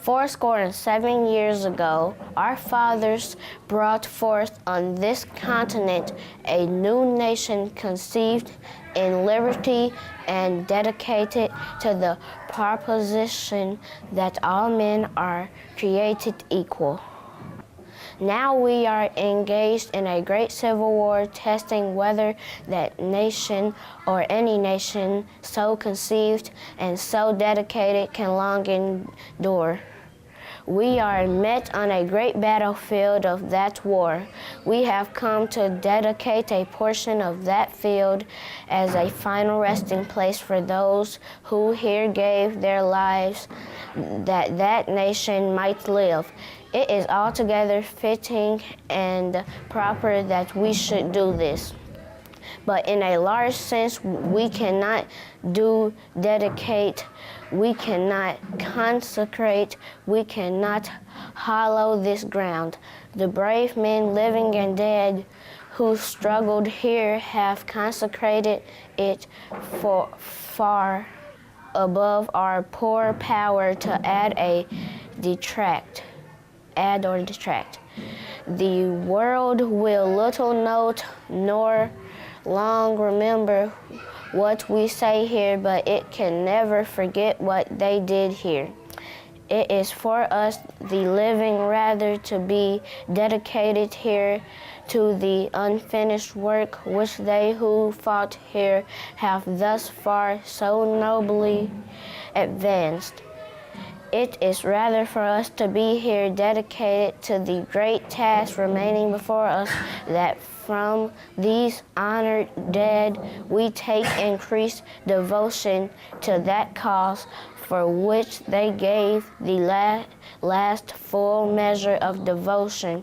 407 years ago, our fathers brought forth on this continent a new nation conceived in liberty and dedicated to the proposition that all men are created equal. Now we are engaged in a great civil war, testing whether that nation or any nation so conceived and so dedicated can long endure. We are met on a great battlefield of that war. We have come to dedicate a portion of that field as a final resting place for those who here gave their lives that that nation might live. It is altogether fitting and proper that we should do this. But in a large sense, we cannot dedicate, we cannot consecrate, we cannot hallow this ground. The brave men, living and dead, who struggled here have consecrated it for far above our poor power to add or detract. The world will little note nor long remember what we say here, but it can never forget what they did here. It is for us, the living, rather to be dedicated here to the unfinished work which they who fought here have thus far so nobly advanced. It is rather for us to be here dedicated to the great task remaining before us, that from these honored dead we take increased devotion to that cause for which they gave the last full measure of devotion,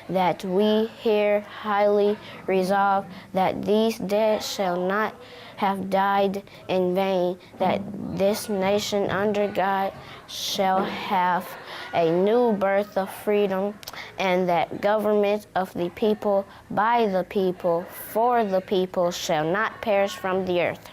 that we here highly resolve that these dead shall not have died in vain, that this nation under God shall have a new birth of freedom, and that government of the people, by the people, for the people shall not perish from the earth.